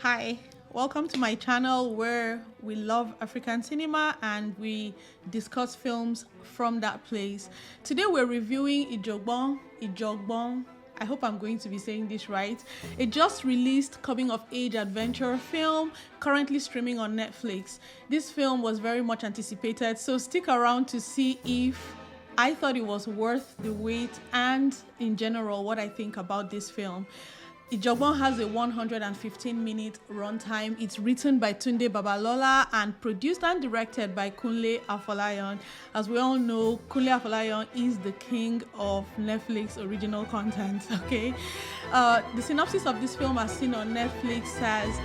Hi, welcome to my channel where we love African cinema and we discuss films from that place. Today we're reviewing Ijogbon. I hope I'm going to be saying this right. A just released coming of age adventure film currently streaming on Netflix. This film was very much anticipated, so stick around to see if I thought it was worth the wait and in general what I think about this film. Ijogbon has a 115-minute runtime. It's written by Tunde Babalola and produced and directed by Kunle Afolayan. As we all know, Kunle Afolayan is the king of Netflix original content, okay? The synopsis of this film as seen on Netflix says,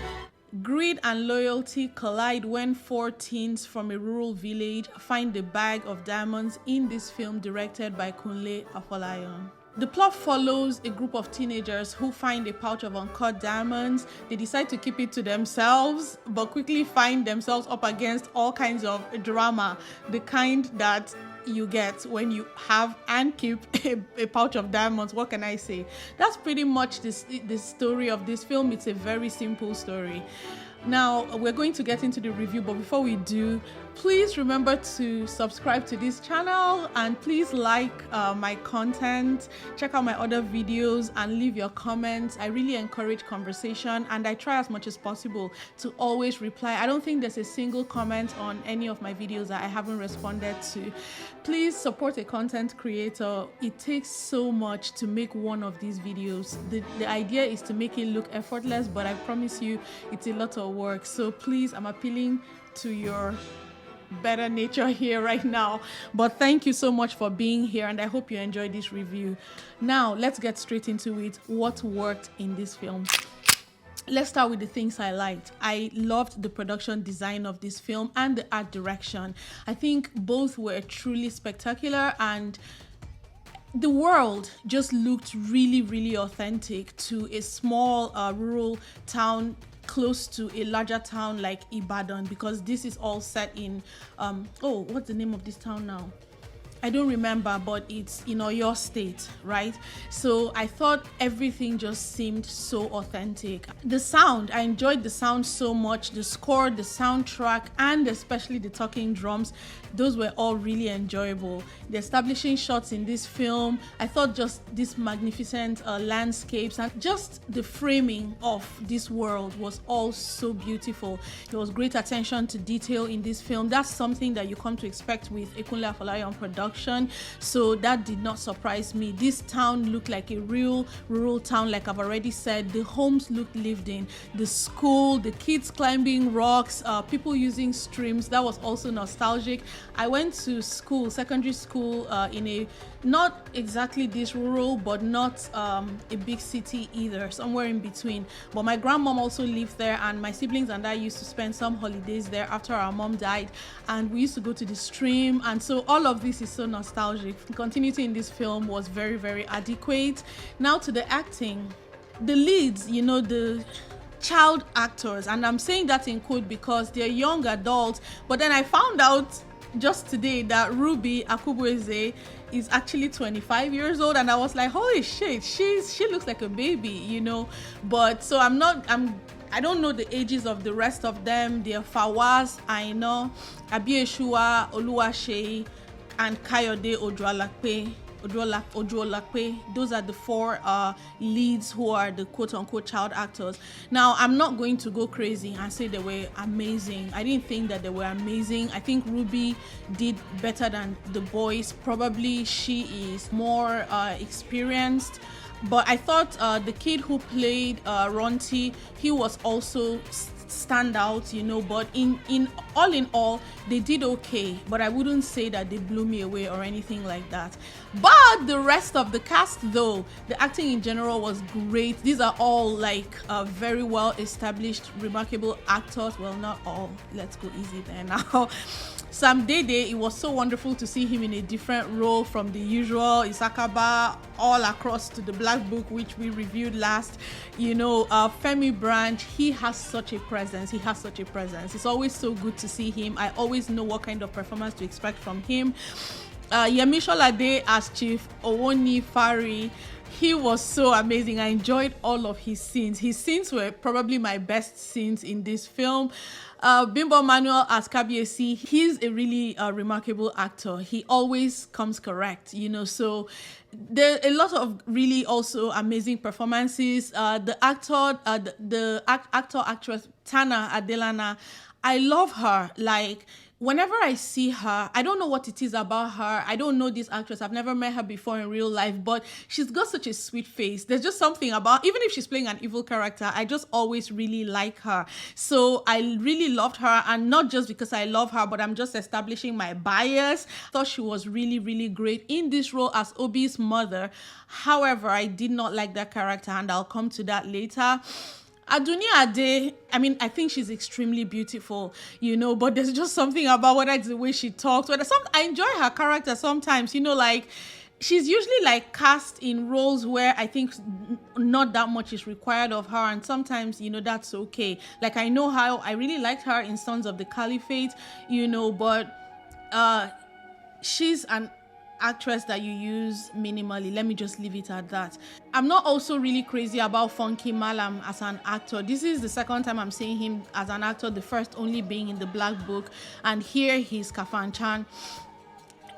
greed and loyalty collide when four teens from a rural village find a bag of diamonds in this film directed by Kunle Afolayan. The plot follows a group of teenagers who find a pouch of uncut diamonds. They decide to keep it to themselves, but quickly find themselves up against all kinds of drama, the kind that you get when you have and keep a pouch of diamonds. What can I say? That's pretty much the story of this film. It's a very simple story. Now, we're going to get into the review, but before we do, please remember to subscribe to this channel and please like my content, check out my other videos and leave your comments. I really encourage conversation and I try as much as possible to always reply. I don't think there's a single comment on any of my videos that I haven't responded to. Please support a content creator. It takes so much to make one of these videos. The idea is to make it look effortless, but I promise you it's a lot of work. So please, I'm appealing to your better nature here right now, but thank you so much for being here and I hope you enjoyed this review. Now let's get straight into it. What worked in this film? Let's start with the things I liked. I loved the production design of this film and the art direction. I think both were truly spectacular and the world just looked really authentic to a small rural town close to a larger town like Ibadan, because this is all set in what's the name of this town now? I don't remember, but it's in Oyo State, right? So I thought everything just seemed so authentic. The sound, I enjoyed the sound so much. The score, the soundtrack, and especially the talking drums, those were all really enjoyable. The establishing shots in this film, I thought just this magnificent landscapes and just the framing of this world was all so beautiful. There was great attention to detail in this film. That's something that you come to expect with a Kunle Afolayan production. So that did not surprise me. This town looked like a real rural town, like I've already said. The homes looked lived in. The school, the kids climbing rocks, people using streams, that was also nostalgic. I went to school, secondary school, in a not exactly this rural, but not a big city either, somewhere in between. But my grandmom also lived there, and my siblings and I used to spend some holidays there after our mom died, and we used to go to the stream, and so all of this is so nostalgic. The continuity in this film was very adequate. Now to the acting. The leads, the child actors, and I'm saying that in quote because they're young adults, but then I found out just today that Ruby Akubueze is actually 25 years old, and I was like, holy shit, she looks like a baby, but so I don't know the ages of the rest of them. They're Fawaz, Aina, Abieshua, Oluwase, and Kayode Ojuolakpe. Those are the four leads who are the quote-unquote child actors. Now, I'm not going to go crazy and say they were amazing. I didn't think that they were amazing. I think Ruby did better than the boys. Probably she is more experienced. But I thought the kid who played Ronti, he was also stand out, but in all they did okay, but I wouldn't say that they blew me away or anything like that. But the rest of the cast, though, the acting in general was great. These are all like very well established, remarkable actors. Well, not all, let's go easy there now. Sam Dede, it was so wonderful to see him in a different role from the usual Isakaba all across to the Black Book, which we reviewed last. Femi Branch, he has such a presence. It's always so good to see him. I always know what kind of performance to expect from him. Yemi Sholade as Chief Owoni Fari, He was so amazing. I enjoyed all of his scenes. His scenes were probably my best scenes in this film. Bimbo Manuel as Kabiyesi, he's a really remarkable actor. He always comes correct, so there are a lot of really also amazing performances. The actress Tana Adelana, I love her. Like, whenever I see her, I don't know what it is about her. I don't know this actress. I've never met her before in real life, but she's got such a sweet face. There's just something about, even if she's playing an evil character, I just always really like her. So I really loved her, and not just because I love her, but I'm just establishing my bias. I thought she was really, really great in this role as Obi's mother. However, I did not like that character, and I'll come to that later. Aduni Ade, I think she's extremely beautiful, but there's just something about whether it's the way she talks, I enjoy her character sometimes, like she's usually like cast in roles where I think not that much is required of her, and sometimes, that's okay. Like, I know how I really liked her in Sons of the Caliphate, but she's an actress that you use minimally. Let me just leave it at that. I'm not also really crazy about Funky Malam as an actor. This is the second time I'm seeing him as an actor, the first only being in the Black Book, and here he's Kafan Chan.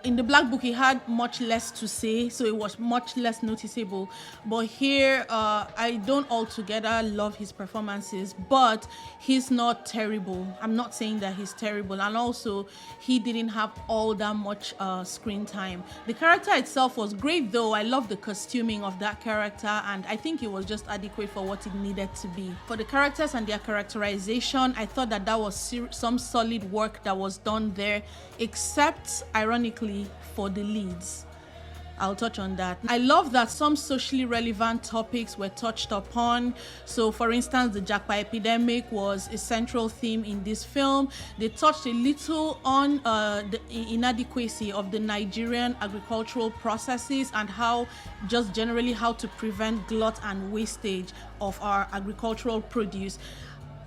In the Black Book, he had much less to say, so it was much less noticeable. But here, I don't altogether love his performances, but he's not terrible. I'm not saying that he's terrible. And also, he didn't have all that much screen time. The character itself was great, though. I love the costuming of that character, and I think it was just adequate for what it needed to be. For the characters and their characterization, I thought that was some solid work that was done there, except, ironically, for the leads. I'll touch on that. I love that some socially relevant topics were touched upon. So, for instance, the Japa epidemic was a central theme in this film. They touched a little on the inadequacy of the Nigerian agricultural processes and how, just generally, how to prevent glut and wastage of our agricultural produce.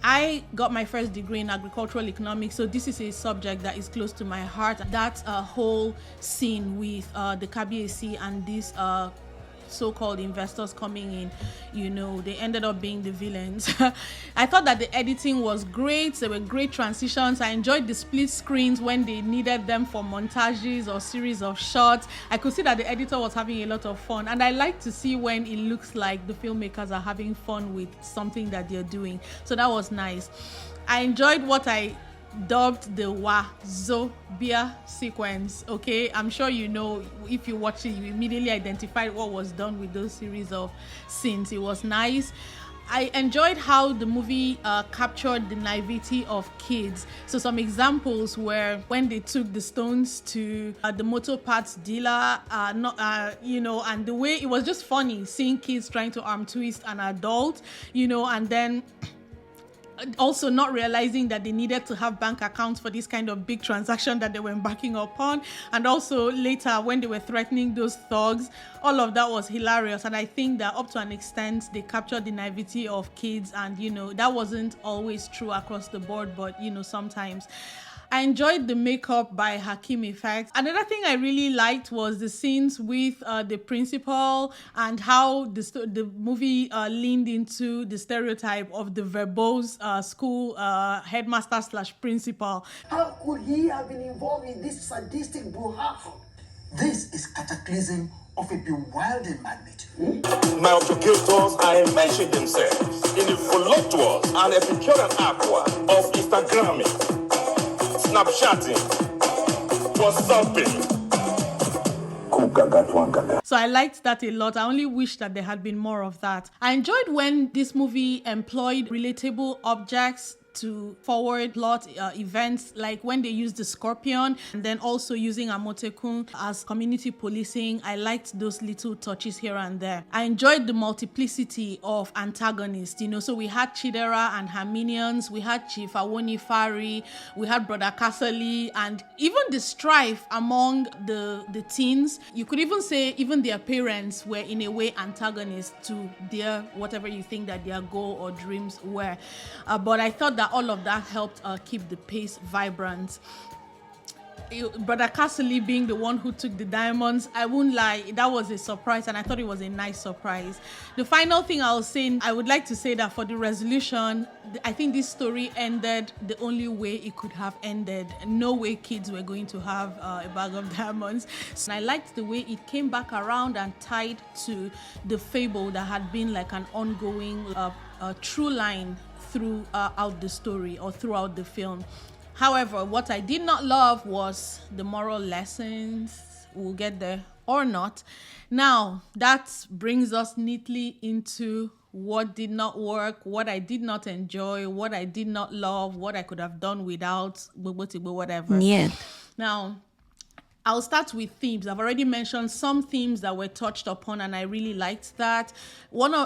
I got my first degree in agricultural economics, so this is a subject that is close to my heart. That whole scene with the Kabiyesi and these so-called investors coming in, they ended up being the villains. I thought that the editing was great. There were great transitions. I enjoyed the split screens when they needed them for montages or series of shots. I could see that the editor was having a lot of fun, and I like to see when it looks like the filmmakers are having fun with something that they're doing. So that was nice. I enjoyed what I dubbed the Wazobia sequence. Okay, I'm sure if you watch it, you immediately identified what was done with those series of scenes. It was nice. I enjoyed how the movie captured the naivety of kids. So some examples were when they took the stones to the motor parts dealer, and the way it was just funny seeing kids trying to arm twist an adult, and then also not realizing that they needed to have bank accounts for this kind of big transaction that they were embarking upon. And also later when they were threatening those thugs, all of that was hilarious. And I think that up to an extent they captured the naivety of kids, and that wasn't always true across the board, but sometimes. I enjoyed the makeup by Hakim Effects. Another thing I really liked was the scenes with the principal and how the movie leaned into the stereotype of the verbose school headmaster / principal. How could he have been involved in this sadistic brouhaha? This is cataclysm of a bewildering magnitude. My objectors are mentioning themselves in the voluptuous and Epicurean aqua of Instagramming, Snapchatting, WhatsApping. So I liked that a lot. I only wish that there had been more of that. I enjoyed when this movie employed relatable objects to forward plot events, like when they used the scorpion and then also using Amotekun as community policing. I liked those little touches here and there. I enjoyed the multiplicity of antagonists, so we had Chidera and her minions, we had Chief Awoni Fari, we had Brother Kasali, and even the strife among the teens. You could even say even their parents were in a way antagonists to their whatever you think that their goal or dreams were. But I thought that all of that helped keep the pace vibrant. Brother Castle being the one who took the diamonds, I won't lie, that was a surprise, and I thought it was a nice surprise. The final thing I'll say, I would like to say that for the resolution, I think this story ended the only way it could have ended. No way kids were going to have a bag of diamonds. So I liked the way it came back around and tied to the fable that had been like an ongoing true line throughout the story or throughout the film. However, what I did not love was the moral lessons. We'll get there or not. Now, that brings us neatly into what did not work, what I did not enjoy, what I did not love, what I could have done without, whatever. Yeah. Now, I'll start with themes. I've already mentioned some themes that were touched upon, and I really liked that.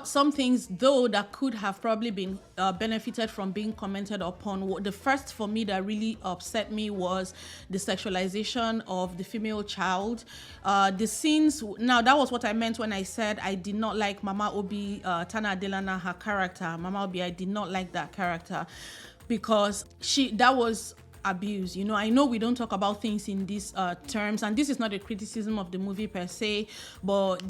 Some things, though, that could have probably been benefited from being commented upon. The first for me that really upset me was the sexualization of the female child. The scenes, now that was what I meant when I said I did not like Mama Obi, Tana Adelana, her character. Mama Obi, I did not like that character because that was abuse. I know we don't talk about things in these terms, and this is not a criticism of the movie per se, but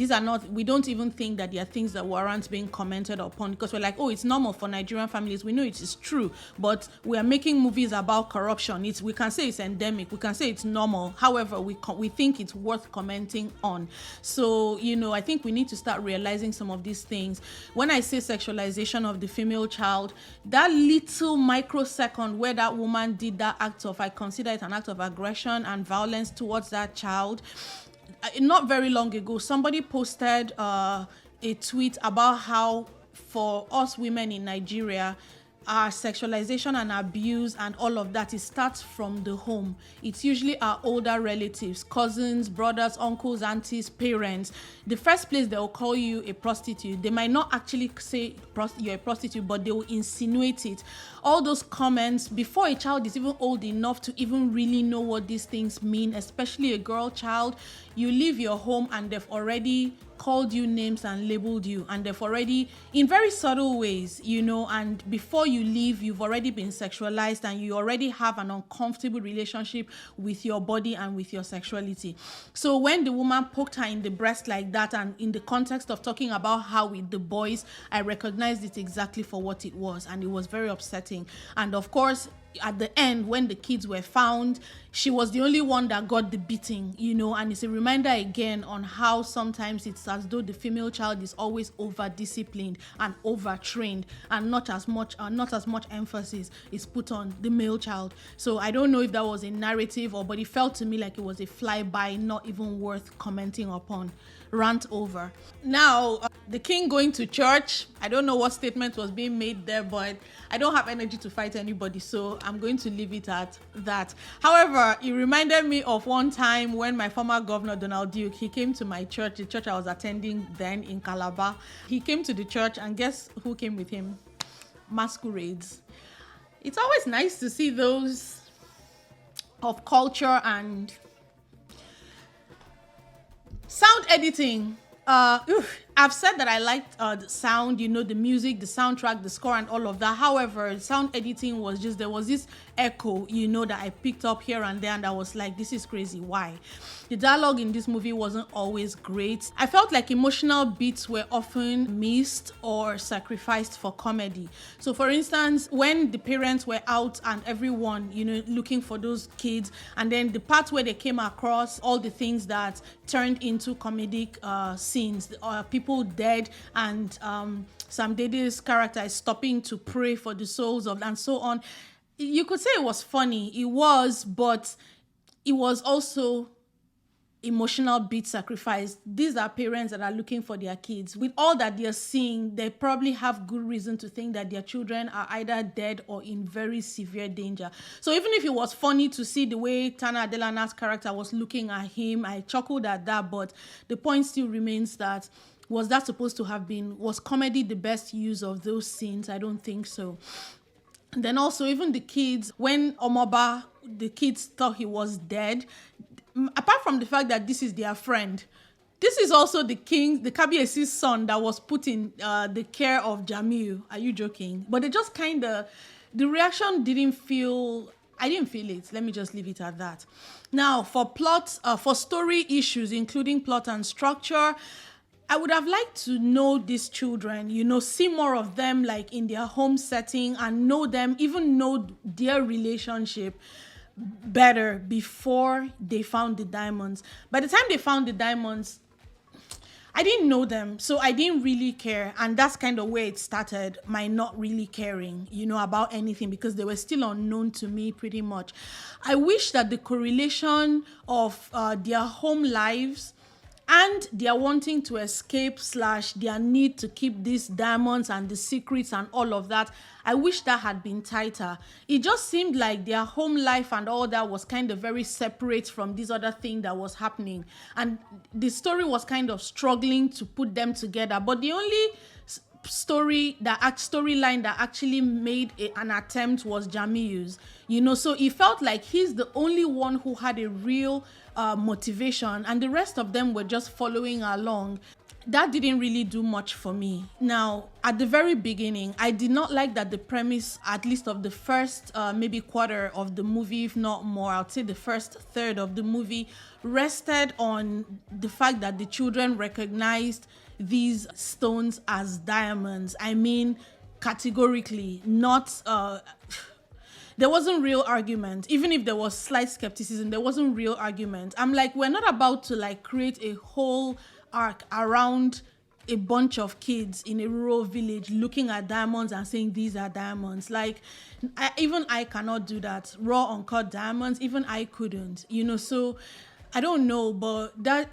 we don't even think that there are things that warrant being commented upon, because we're like, oh, it's normal for Nigerian families. We know it is true, but we are making movies about corruption. We can say it's endemic, we can say it's normal. However, we think it's worth commenting on. So I think we need to start realizing some of these things. When I say sexualization of the female child, that little microsecond where that woman did that I consider it an act of aggression and violence towards that child. Not very long ago, somebody posted a tweet about how for us women in Nigeria, our sexualization and abuse and all of that, it starts from the home. It's usually our older relatives, cousins, brothers, uncles, aunties, parents. The first place they will call you a prostitute. They might not actually say you're a prostitute, but they will insinuate it. All those comments before a child is even old enough to even really know what these things mean, especially a girl child. You leave your home and they've already called you names and labeled you, and they've already, in very subtle ways, and before you leave, you've already been sexualized and you already have an uncomfortable relationship with your body and with your sexuality. So when the woman poked her in the breast like that, and in the context of talking about how with the boys, I recognized it exactly for what it was, and it was very upsetting. And of course, at the end, when the kids were found, she was the only one that got the beating, and it's a reminder again on how sometimes it's as though the female child is always over-disciplined and over-trained, and not as much emphasis is put on the male child. So I don't know if that was a narrative but it felt to me like it was a flyby, not even worth commenting upon. Rant over. Now, the king going to church, I don't know what statement was being made there, but I don't have energy to fight anybody, so I'm going to leave it at that. However, it reminded me of one time when my former governor, Donald Duke, he came to my church, the church I was attending then in Calabar. He came to the church, and guess who came with him? Masquerades. It's always nice to see those of culture and sound editing. I've said that I liked the sound, the music, the soundtrack, the score, and all of that. However, sound editing was just, there was this echo, that I picked up here and there, and I was like, this is crazy. Why? The dialogue in this movie wasn't always great. I felt like emotional beats were often missed or sacrificed for comedy. So for instance, when the parents were out and everyone, looking for those kids, and then the part where they came across all the things that turned into comedic scenes, people dead, and Sam Dede's character is stopping to pray for the souls of, and so on. You could say it was funny. It was, but it was also emotional beat sacrifice. These are parents that are looking for their kids. With all that they're seeing, they probably have good reason to think that their children are either dead or in very severe danger. So even if it was funny to see the way Tana Adelana's character was looking at him, I chuckled at that, but the point still remains that, was that supposed to have been, was comedy the best use of those scenes? I don't think so. And then also, even the kids, when Omoba, the kids thought he was dead, apart from the fact that this is their friend, this is also the king, the Kabiesi's son that was put in the care of Jamiu. Are you joking? But they just kind of, the reaction didn't feel, I didn't feel it. Let me just leave it at that. Now, for story issues, including plot and structure, I would have liked to know these children, see more of them like in their home setting and know them, even know their relationship better before they found the diamonds. By the time they found the diamonds, I didn't know them, so I didn't really care. And that's kind of where it started, my not really caring, about anything, because they were still unknown to me pretty much. I wish that the correlation of their home lives and their wanting to escape / their need to keep these diamonds and the secrets and all of that, I wish that had been tighter. It just seemed like their home life and all that was kind of very separate from this other thing that was happening. And the story was kind of struggling to put them together. But the only storyline that actually made an attempt was Jamiu's, so it felt like he's the only one who had a real motivation, and the rest of them were just following along. That didn't really do much for me. Now, at the very beginning, I did not like that the premise, at least of the first maybe quarter of the movie, if not more, I'd say the first third of the movie, rested on the fact that the children recognized these stones as diamonds. I mean, categorically, not... there wasn't real argument. Even if there was slight skepticism, there wasn't real argument. I'm like, we're not about to create a whole arc around a bunch of kids in a rural village looking at diamonds and saying these are diamonds. Even I cannot do that. Raw, uncut diamonds, even I couldn't. So I don't know, but that...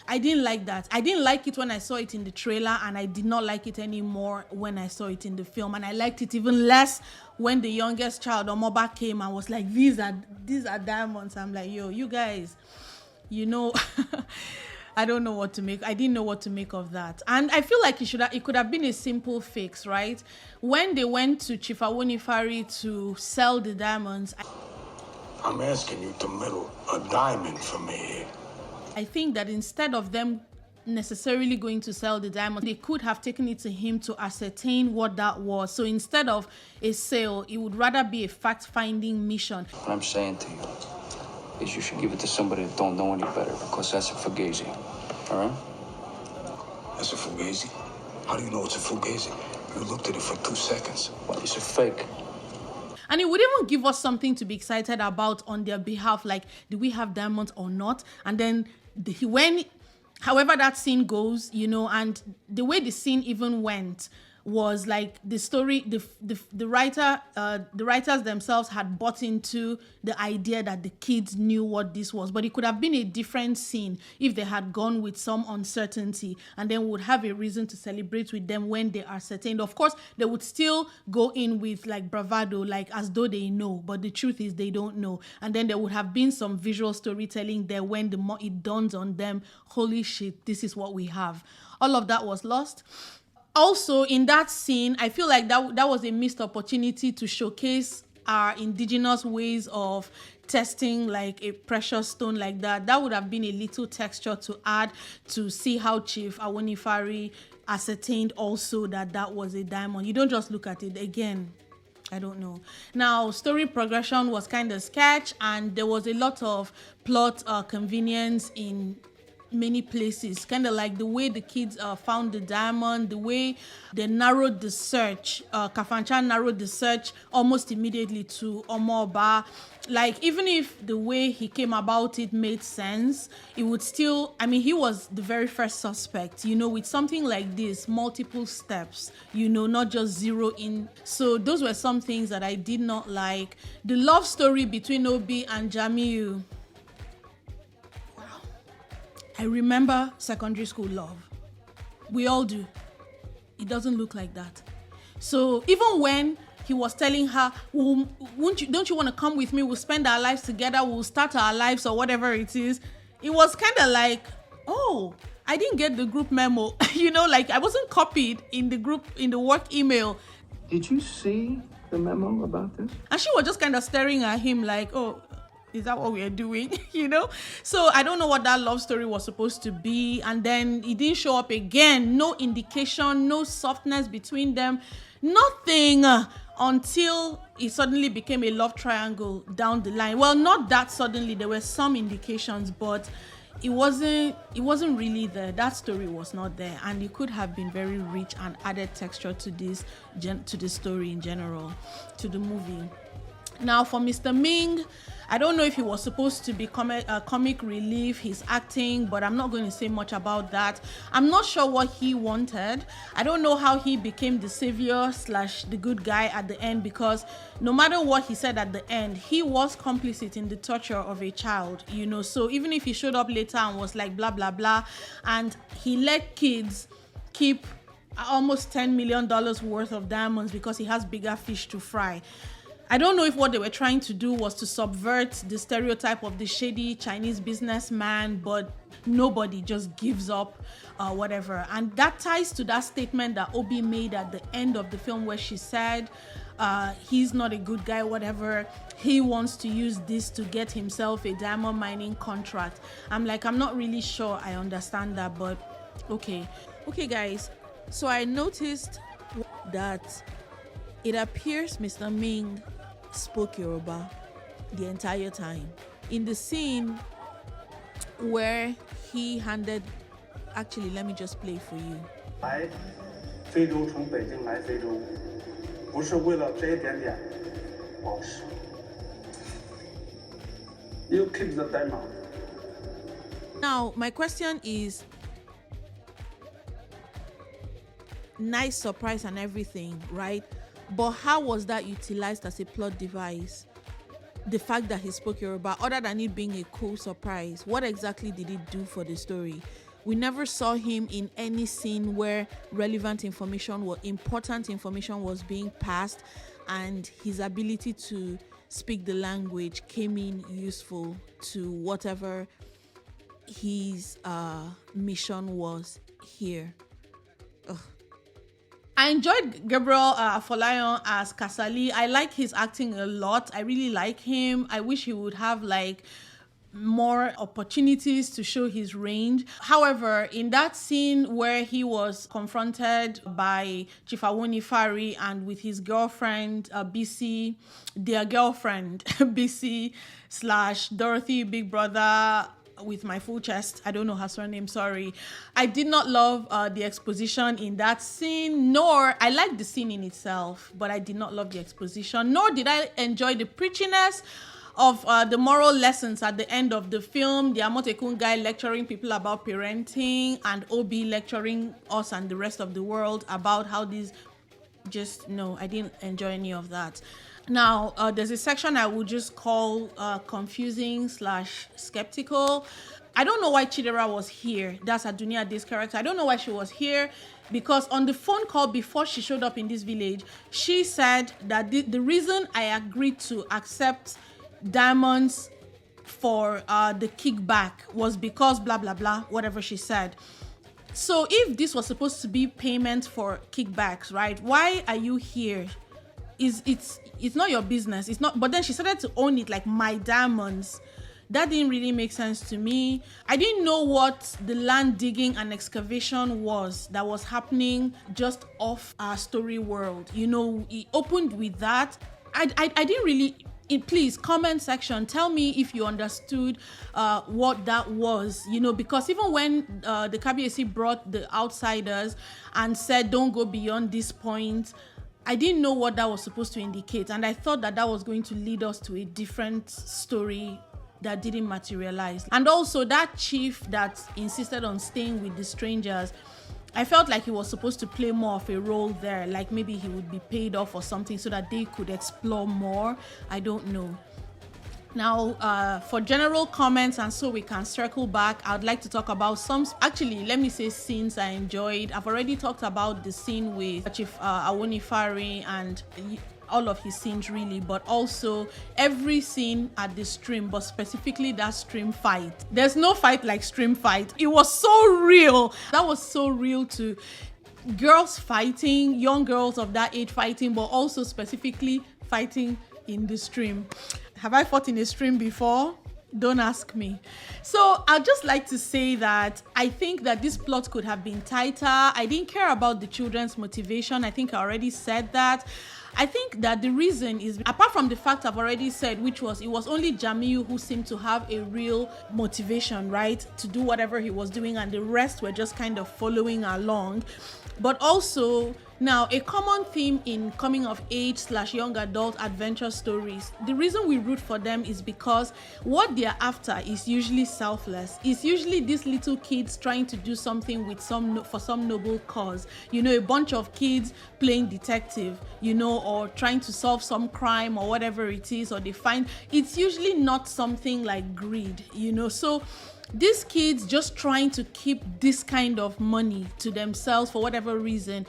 I didn't like that. I didn't like it when I saw it in the trailer, and I did not like it anymore when I saw it in the film. And I liked it even less when the youngest child, Omoba, came and was like, these are diamonds. I'm like, yo, you guys, I don't know what to make. I didn't know what to make of that. And I feel like it could have been a simple fix, right? When they went to Chief Awonifari to sell the diamonds. I'm asking you to meddle a diamond for me. I think that instead of them necessarily going to sell the diamond, they could have taken it to him to ascertain what that was. So instead of a sale, it would rather be a fact-finding mission. What I'm saying to you is you should give it to somebody that don't know any better, because that's a fugazi. All right? That's a fugazi? How do you know it's a fugazi? You looked at it for 2 seconds. Well, it's a fake. And it would even give us something to be excited about on their behalf, like, do we have diamonds or not? And then however that scene goes, and the way the scene even went was like the story, the writers themselves had bought into the idea that the kids knew what this was. But it could have been a different scene if they had gone with some uncertainty, and then would have a reason to celebrate with them when they are certain. Of course, they would still go in with bravado, as though they know, but the truth is they don't know. And then there would have been some visual storytelling there when the more it dawns on them, holy shit, this is what we have. All of that was lost. Also, in that scene, I feel like that was a missed opportunity to showcase our indigenous ways of testing a precious stone like that. That would have been a little texture to add to see how Chief Awonifari ascertained also that was a diamond. You don't just look at it. Again, I don't know. Now, story progression was kind of sketch, and there was a lot of plot convenience in many places, kind of like the way the kids found the diamond, the way they narrowed the search. Kafanchan narrowed the search almost immediately to Omoba. Even if the way he came about it made sense, it would still, he was the very first suspect, with something like this, multiple steps, not just zero in. So those were some things that I did not like. The love story between Obi and Jamiu. I remember secondary school love. We all do. It doesn't look like that. So even when he was telling her, don't you want to come with me? We'll spend our lives together. We'll start our lives or whatever it is. It was kind of like, oh, I didn't get the group memo. I wasn't copied in the work email. Did you see the memo about this? And she was just kind of staring at him like, oh, is that what we're doing? So I don't know what that love story was supposed to be. And then it didn't show up again. No indication, no softness between them, nothing. until it suddenly became a love triangle down the line. Well, not that suddenly, there were some indications, but it wasn't really there. That story was not there, and it could have been very rich and added texture to this story in general, to the movie. Now, for Mr. Ming, I don't know if he was supposed to be comic relief, his acting, but I'm not going to say much about that. I'm not sure what he wanted. I don't know how he became the savior / the good guy at the end, because no matter what he said at the end, he was complicit in the torture of a child, you know. So even if he showed up later and was like blah blah blah, and he let kids keep almost $10 million worth of diamonds because he has bigger fish to fry. I don't know if what they were trying to do was to subvert the stereotype of the shady Chinese businessman, but nobody just gives up, whatever. And that ties to that statement that Obi made at the end of the film, where she said, he's not a good guy, whatever. He wants to use this to get himself a diamond mining contract. I'm like, I'm not really sure I understand that, but okay. Okay, guys. So I noticed that it appears Mr. Ming spoke Yoruba the entire time. In the scene where he handed, actually, let me just play for you. 来非洲，从北京来非洲，不是为了这一点点宝石。You keep the diamond. Now, my question is, nice surprise and everything, right? But how was that utilized as a plot device? The fact that he spoke Yoruba, other than it being a cool surprise, what exactly did it do for the story? We never saw him in any scene where relevant information or important information was being passed, and his ability to speak the language came in useful to whatever his mission was here. Ugh. I enjoyed Gabriel Afolayan as Kasali. I like his acting a lot. I really like him. I wish he would have like more opportunities to show his range. However, in that scene where he was confronted by Chief Awonifari and with his girlfriend, BC, their girlfriend, BC / Dorothy, Big Brother, with my full chest, I don't know her surname, sorry. I did not love the exposition in that scene, nor I liked the scene in itself, but I did not love the exposition, nor did I enjoy the preachiness of the moral lessons at the end of the film. The Amotekun guy lecturing people about parenting, and Obi lecturing us and the rest of the world about how these, just no, I didn't enjoy any of that. Now, there's a section I would just call confusing / skeptical. I don't know why Chidera was here. That's Adunia Ade's character. I don't know why she was here, because on the phone call before she showed up in this village, she said that the reason I agreed to accept diamonds for the kickback was because blah, blah, blah, whatever she said. So if this was supposed to be payment for kickbacks, right? Why are you here? It's not your business. It's not. But then she started to own it like my diamonds. That didn't really make sense to me. I didn't know what the land digging and excavation was that was happening just off our story world. You know, it opened with that. I didn't really. Please, comment section, tell me if you understood what that was, you know, because even when the KBAC brought the outsiders and said don't go beyond this point, I didn't know what that was supposed to indicate, and I thought that was going to lead us to a different story that didn't materialize. And also that chief that insisted on staying with the strangers, I felt like he was supposed to play more of a role there, like maybe he would be paid off or something so that they could explore more. I don't know. Now, for general comments, and so we can circle back, I'd like to talk about let me say scenes I enjoyed. I've already talked about the scene with Chief Awonifari and all of his scenes really, but also every scene at the stream, but specifically that stream fight. There's no fight like stream fight. It was so real. That was so real to girls fighting, young girls of that age fighting, but also specifically fighting in the stream. Have I fought in a stream before? Don't ask me. So I'd just like to say that I think that this plot could have been tighter. I didn't care about the children's motivation. I think I already said that. I think that the reason is, apart from the fact I've already said, which was it was only Jamiu who seemed to have a real motivation, right, to do whatever he was doing, and the rest were just kind of following along. But also, now, a common theme in coming of age / young adult adventure stories, the reason we root for them is because what they're after is usually selfless. It's usually these little kids trying to do something with for some noble cause. You know, a bunch of kids playing detective, you know, or trying to solve some crime or whatever it is, or they find it's usually not something like greed, you know. So these kids just trying to keep this kind of money to themselves for whatever reason,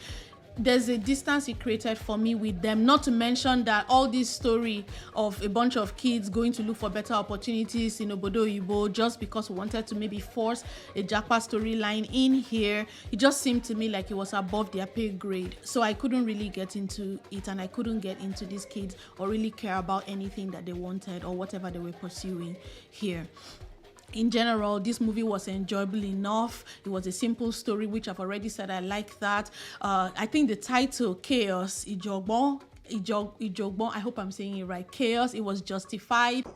there's a distance it created for me with them. Not to mention that all this story of a bunch of kids going to look for better opportunities in Obodo Oyibo just because we wanted to maybe force a Japa storyline in here, it just seemed to me like it was above their pay grade. So I couldn't really get into it, and I couldn't get into these kids or really care about anything that they wanted or whatever they were pursuing here. In general, this movie was enjoyable enough. It was a simple story, which I've already said I like that. I think the title, Chaos, Ijogbon, I hope I'm saying it right. Chaos, it was justified.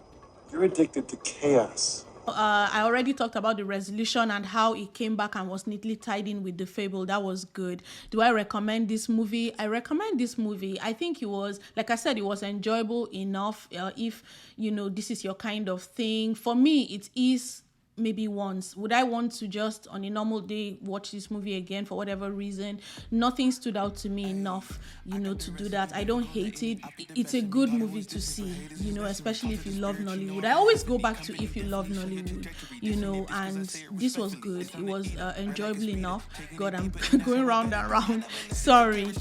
You're addicted to chaos. I already talked about the resolution and how it came back and was neatly tied in with the fable. That was good. Do I recommend this movie? I recommend this movie. I think it was, like I said, it was enjoyable enough. If, you know, this is your kind of thing. For me, it is maybe once. Would I want to just on a normal day watch this movie again for whatever reason? Nothing stood out to me enough, you know, to do that. I don't hate it. It's a good movie to see, you know, especially if you love Nollywood. I always go back to if you love Nollywood, you know, and this was good. It was enjoyable enough. God, I'm going round and round. Sorry.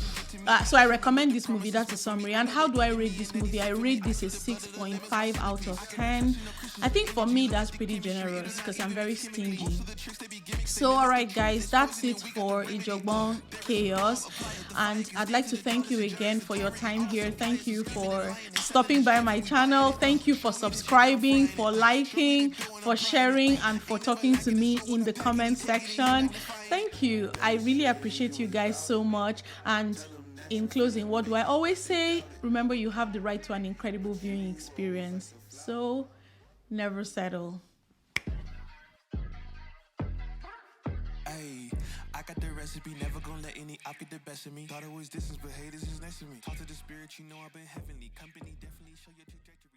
So I recommend this movie. That's a summary. And how do I rate this movie? I rate this a 6.5 out of 10. I think for me that's pretty generous because I'm very stingy. So alright guys, that's it for Ijogbon Chaos, and I'd like to thank you again for your time here. Thank you for stopping by my channel. Thank you for subscribing, for liking, for sharing, and for talking to me in the comment section. Thank you. I really appreciate you guys so much. And in closing, what do I always say? Remember, you have the right to an incredible viewing experience. So never settle. I got the recipe, never gonna let any out get the best of me. Thought it was distance, but haters is next to me. Talk to the spirit, you know I've been heavenly. Company definitely show your trajectory.